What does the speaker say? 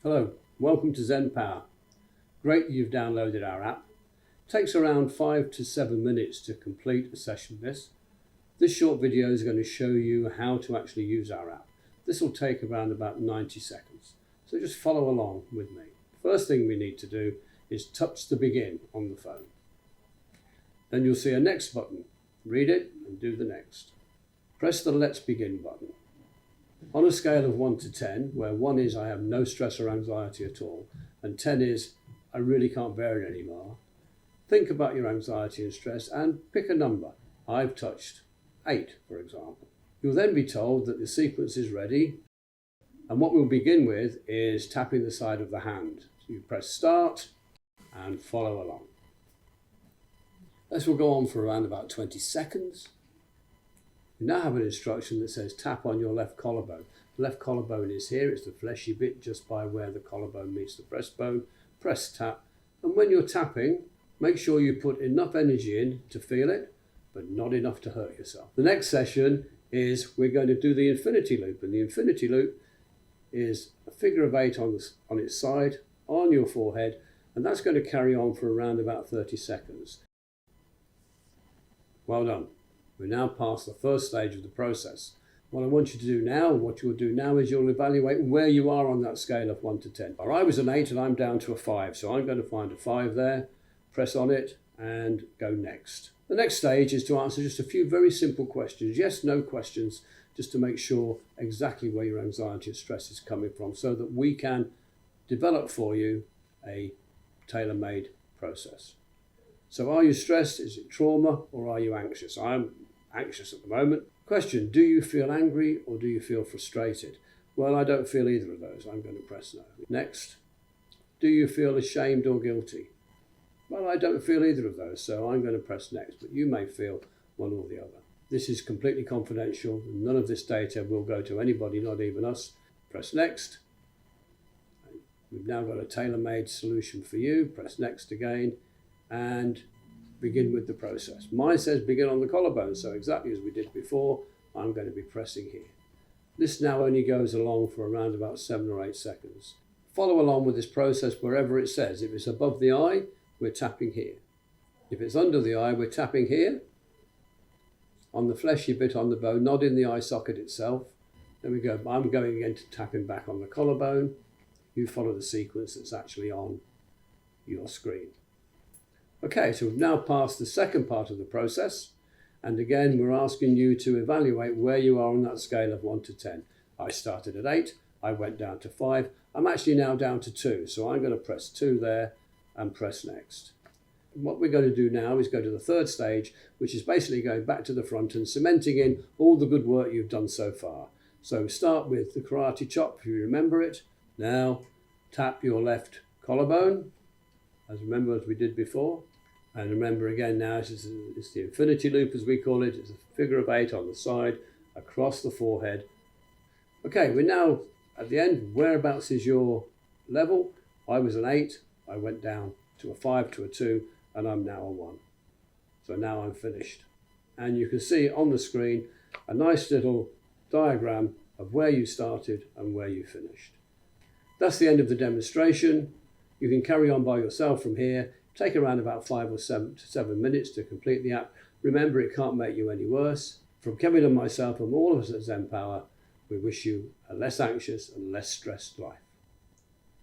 Hello, welcome to Zenpower. Great that you've downloaded our app. It takes around 5 to 7 minutes to complete a session this. This short video is going to show you how to actually use our app. This will take around about 90 seconds. So just follow along with me. First thing we need to do is touch the begin on the phone. Then you'll see a next button. Read it and do the next. Press the Let's Begin button. On a scale of 1 to 10, where 1 is I have no stress or anxiety at all, and 10 is I really can't bear it anymore, think about your anxiety and stress and pick a number. I've touched 8, for example. You'll then be told that the sequence is ready, and what we'll begin with is tapping the side of the hand. So you press start and follow along. This will go on for around about 20 seconds. You now have an instruction that says tap on your left collarbone. The left collarbone is here, it's the fleshy bit just by where the collarbone meets the breastbone. Press tap, and when you're tapping, make sure you put enough energy in to feel it, but not enough to hurt yourself. The next session is we're going to do the infinity loop, and the infinity loop is a figure of 8 on its side, on your forehead, and that's going to carry on for around about 30 seconds. Well done. We're now past the first stage of the process. What I want you to do now, what you'll do now is you'll evaluate where you are on that scale of 1 to 10. I was an 8 and I'm down to a 5, so I'm going to find a 5 there, press on it and go next. The next stage is to answer just a few very simple questions, yes, no questions, just to make sure exactly where your anxiety and stress is coming from so that we can develop for you a tailor-made process. So are you stressed? Is it trauma or are you anxious? I'm anxious at the moment. Question, do you feel angry or do you feel frustrated? Well, I don't feel either of those. I'm going to press no. Next, do you feel ashamed or guilty? Well, I don't feel either of those, so I'm going to press next, but you may feel one or the other. This is completely confidential. None of this data will go to anybody, not even us. Press next. We've now got a tailor-made solution for you. Press next again. And begin with the process. Mine says begin on the collarbone, so exactly as we did before, I'm going to be pressing here. This now only goes along for around about 7 or 8 seconds. Follow along with this process wherever it says. If it's above the eye, we're tapping here. If it's under the eye, we're tapping here, on the fleshy bit on the bone, not in the eye socket itself. There we go. I'm going again to tapping back on the collarbone. You follow the sequence that's actually on your screen. Okay, so we've now passed the second part of the process, and again we're asking you to evaluate where you are on that scale of 1 to 10. I started at 8, I went down to 5, I'm actually now down to 2, so I'm going to press 2 there and press next. And what we're going to do now is go to the third stage, which is basically going back to the front and cementing in all the good work you've done so far. So start with the karate chop, if you remember it. Now tap your left collarbone, as we did before. And remember again now, it's the infinity loop as we call it. It's a figure of 8 on the side, across the forehead. Okay, we're now at the end. Whereabouts is your level? I was an 8, I went down to a 5, to a 2, and I'm now a 1. So now I'm finished. And you can see on the screen a nice little diagram of where you started and where you finished. That's the end of the demonstration. You can carry on by yourself from here. Take around about 5 or 7 minutes to complete the app. Remember, it can't make you any worse. From Kevin and myself and all of us at Zenpower, we wish you a less anxious and less stressed life.